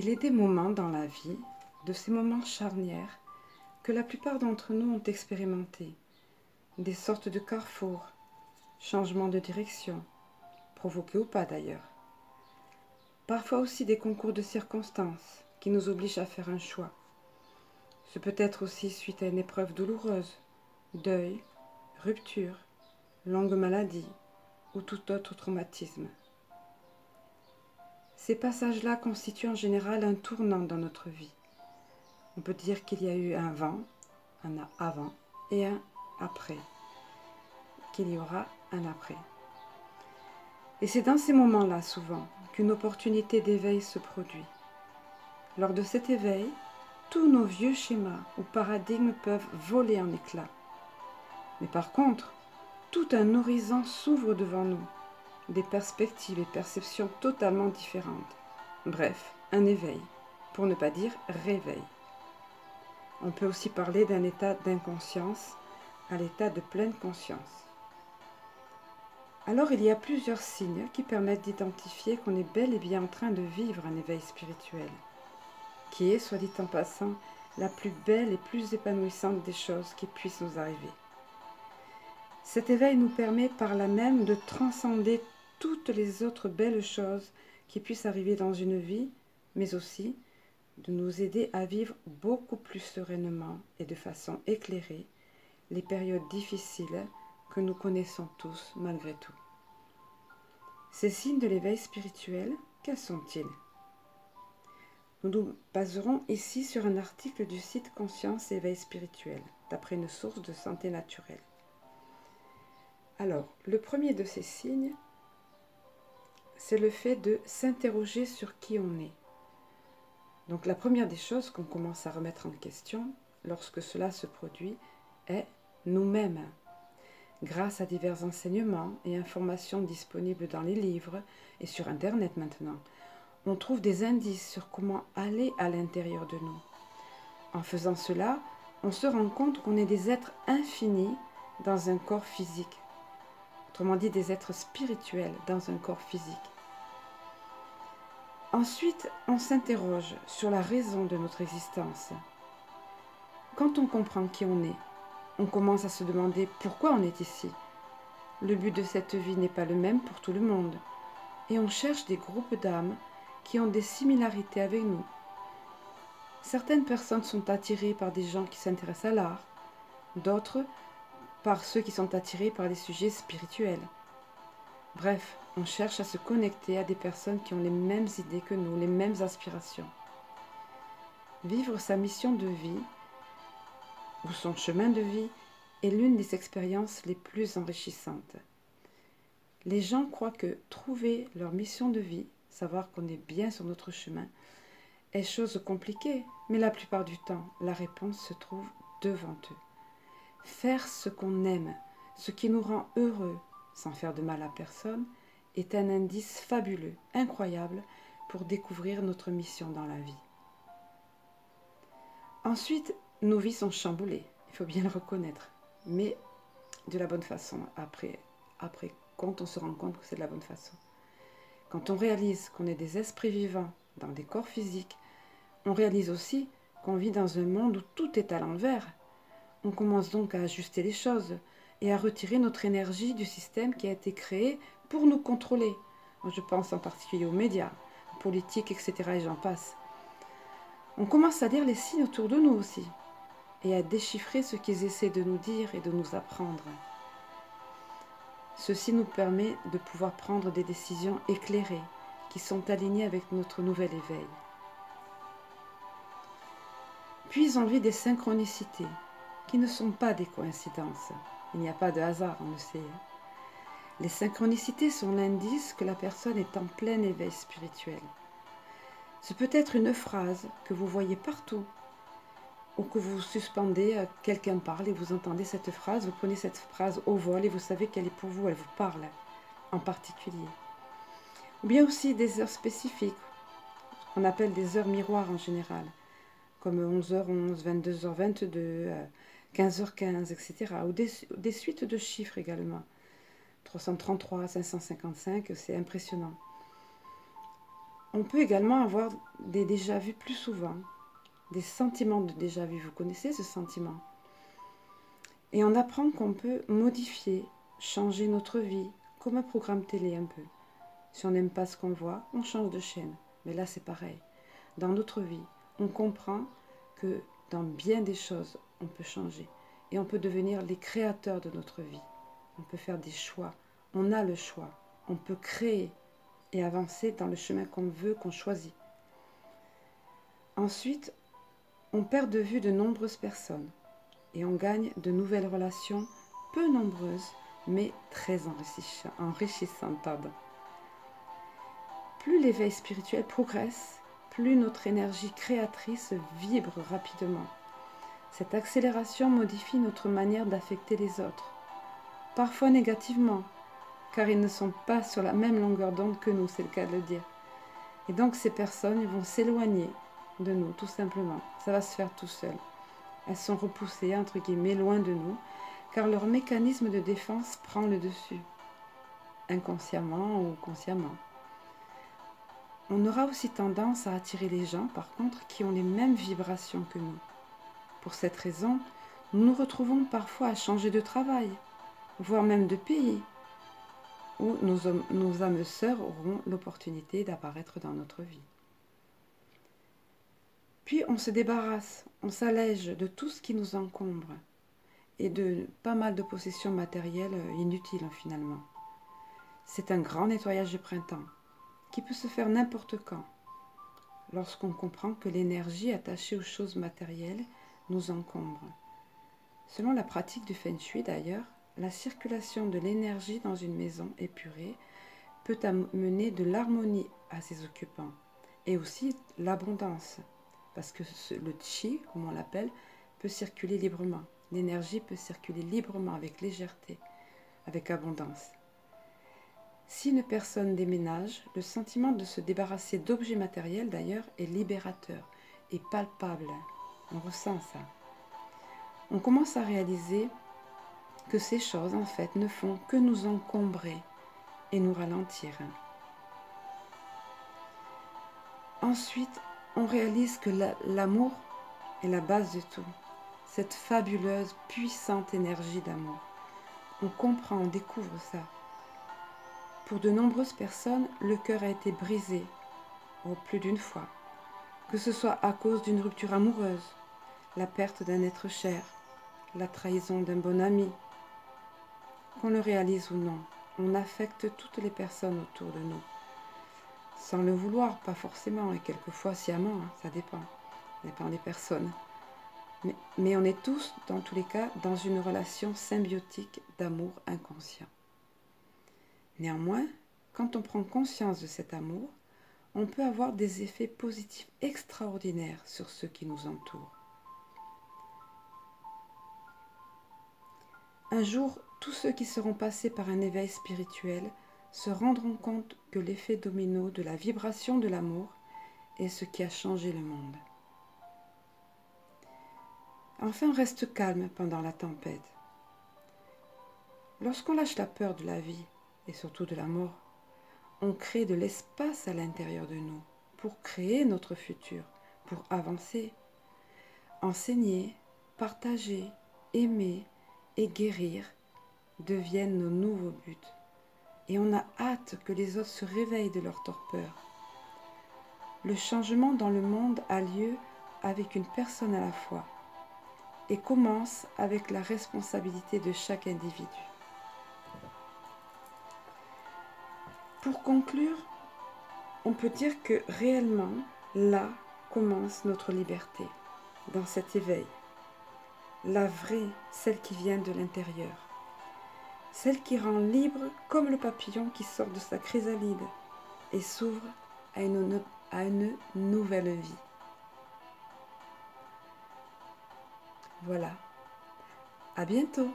Il est des moments dans la vie, de ces moments charnières, que la plupart d'entre nous ont expérimenté, des sortes de carrefours, changements de direction, provoqués ou pas d'ailleurs. Parfois aussi des concours de circonstances qui nous obligent à faire un choix. Ce peut être aussi suite à une épreuve douloureuse, deuil, rupture, longue maladie ou tout autre traumatisme. Ces passages-là constituent en général un tournant dans notre vie. On peut dire qu'il y a eu un avant et un après, qu'il y aura un après. Et c'est dans ces moments-là, souvent, qu'une opportunité d'éveil se produit. Lors de cet éveil, tous nos vieux schémas ou paradigmes peuvent voler en éclats. Mais par contre, tout un horizon s'ouvre devant nous, des perspectives et perceptions totalement différentes. Bref, un éveil, pour ne pas dire réveil. On peut aussi parler d'un état d'inconscience à l'état de pleine conscience. Alors il y a plusieurs signes qui permettent d'identifier qu'on est bel et bien en train de vivre un éveil spirituel, qui est, soit dit en passant, la plus belle et plus épanouissante des choses qui puissent nous arriver. Cet éveil nous permet par là même de transcender toutes les autres belles choses qui puissent arriver dans une vie, mais aussi de nous aider à vivre beaucoup plus sereinement et de façon éclairée les périodes difficiles que nous connaissons tous malgré tout. Ces signes de l'éveil spirituel, quels sont-ils? Nous nous baserons ici sur un article du site Conscience et Éveil Spirituel, d'après une source de santé naturelle. Alors, le premier de ces signes, c'est le fait de s'interroger sur qui on est. Donc la première des choses qu'on commence à remettre en question, lorsque cela se produit, est nous-mêmes. Grâce à divers enseignements et informations disponibles dans les livres et sur Internet maintenant, on trouve des indices sur comment aller à l'intérieur de nous. En faisant cela, on se rend compte qu'on est des êtres infinis dans un corps physique. Autrement dit, des êtres spirituels dans un corps physique. Ensuite, on s'interroge sur la raison de notre existence. Quand on comprend qui on est, on commence à se demander pourquoi on est ici. Le but de cette vie n'est pas le même pour tout le monde. Et on cherche des groupes d'âmes qui ont des similarités avec nous. Certaines personnes sont attirées par des gens qui s'intéressent à l'art, d'autres par ceux qui sont attirés par les sujets spirituels. Bref, on cherche à se connecter à des personnes qui ont les mêmes idées que nous, les mêmes aspirations. Vivre sa mission de vie, ou son chemin de vie, est l'une des expériences les plus enrichissantes. Les gens croient que trouver leur mission de vie, savoir qu'on est bien sur notre chemin, est chose compliquée, mais la plupart du temps, la réponse se trouve devant eux. Faire ce qu'on aime, ce qui nous rend heureux, sans faire de mal à personne, est un indice fabuleux, incroyable, pour découvrir notre mission dans la vie. Ensuite, nos vies sont chamboulées, il faut bien le reconnaître, mais de la bonne façon, après quand on se rend compte que c'est de la bonne façon. Quand on réalise qu'on est des esprits vivants dans des corps physiques, on réalise aussi qu'on vit dans un monde où tout est à l'envers. On commence donc à ajuster les choses et à retirer notre énergie du système qui a été créé pour nous contrôler. Je pense en particulier aux médias, aux politiques, etc. et j'en passe. On commence à lire les signes autour de nous aussi et à déchiffrer ce qu'ils essaient de nous dire et de nous apprendre. Ceci nous permet de pouvoir prendre des décisions éclairées qui sont alignées avec notre nouvel éveil. Puis on vit des synchronicités qui ne sont pas des coïncidences. Il n'y a pas de hasard, on le sait. Les synchronicités sont l'indice que la personne est en plein éveil spirituel. Ce peut être une phrase que vous voyez partout, ou que vous suspendez, quelqu'un parle et vous entendez cette phrase, vous prenez cette phrase au vol et vous savez qu'elle est pour vous, elle vous parle en particulier. Ou bien aussi des heures spécifiques, qu'on appelle des heures miroirs en général, comme 11h11, 22h22, 15h15, etc. Ou des suites de chiffres également. 333, 555, c'est impressionnant. On peut également avoir des déjà-vus plus souvent, des sentiments de déjà-vu. Vous connaissez ce sentiment? Et on apprend qu'on peut modifier, changer notre vie, comme un programme télé un peu. Si on n'aime pas ce qu'on voit, on change de chaîne. Mais là, c'est pareil. Dans notre vie, on comprend que dans bien des choses, on peut changer. Et on peut devenir les créateurs de notre vie. On peut faire des choix. On a le choix. On peut créer et avancer dans le chemin qu'on veut, qu'on choisit. Ensuite, on perd de vue de nombreuses personnes et on gagne de nouvelles relations peu nombreuses, mais très enrichissantes. Plus l'éveil spirituel progresse, plus notre énergie créatrice vibre rapidement. Cette accélération modifie notre manière d'affecter les autres, parfois négativement, car ils ne sont pas sur la même longueur d'onde que nous, c'est le cas de le dire. Et donc ces personnes vont s'éloigner de nous, tout simplement. Ça va se faire tout seul. Elles sont repoussées, entre guillemets, loin de nous, car leur mécanisme de défense prend le dessus, inconsciemment ou consciemment. On aura aussi tendance à attirer les gens, par contre, qui ont les mêmes vibrations que nous. Pour cette raison, nous nous retrouvons parfois à changer de travail, voire même de pays, où nos âmes sœurs auront l'opportunité d'apparaître dans notre vie. Puis on se débarrasse, on s'allège de tout ce qui nous encombre et de pas mal de possessions matérielles inutiles finalement. C'est un grand nettoyage de printemps qui peut se faire n'importe quand, lorsqu'on comprend que l'énergie attachée aux choses matérielles nous encombre. Selon la pratique du Feng Shui d'ailleurs, la circulation de l'énergie dans une maison épurée peut amener de l'harmonie à ses occupants et aussi l'abondance, parce que le Qi, comme on l'appelle, peut circuler librement. L'énergie peut circuler librement avec légèreté, avec abondance. Si une personne déménage, le sentiment de se débarrasser d'objets matériels d'ailleurs est libérateur et palpable. On ressent ça. On commence à réaliser que ces choses en fait ne font que nous encombrer et nous ralentir. Ensuite, on réalise que l'amour est la base de tout. Cette fabuleuse, puissante énergie d'amour. On comprend, on découvre ça. Pour de nombreuses personnes, le cœur a été brisé, plus d'une fois, que ce soit à cause d'une rupture amoureuse, la perte d'un être cher, la trahison d'un bon ami. Qu'on le réalise ou non, on affecte toutes les personnes autour de nous. Sans le vouloir, pas forcément, et quelquefois sciemment, ça dépend des personnes. Mais on est tous, dans tous les cas, dans une relation symbiotique d'amour inconscient. Néanmoins, quand on prend conscience de cet amour, on peut avoir des effets positifs extraordinaires sur ceux qui nous entourent. Un jour, tous ceux qui seront passés par un éveil spirituel se rendront compte que l'effet domino de la vibration de l'amour est ce qui a changé le monde. Enfin, on reste calme pendant la tempête. Lorsqu'on lâche la peur de la vie, et surtout de la mort, on crée de l'espace à l'intérieur de nous pour créer notre futur, pour avancer. Enseigner, partager, aimer et guérir deviennent nos nouveaux buts. Et on a hâte que les autres se réveillent de leur torpeur. Le changement dans le monde a lieu avec une personne à la fois et commence avec la responsabilité de chaque individu. Pour conclure, on peut dire que réellement, là commence notre liberté, dans cet éveil. La vraie, celle qui vient de l'intérieur. Celle qui rend libre comme le papillon qui sort de sa chrysalide et s'ouvre à une nouvelle vie. Voilà. À bientôt.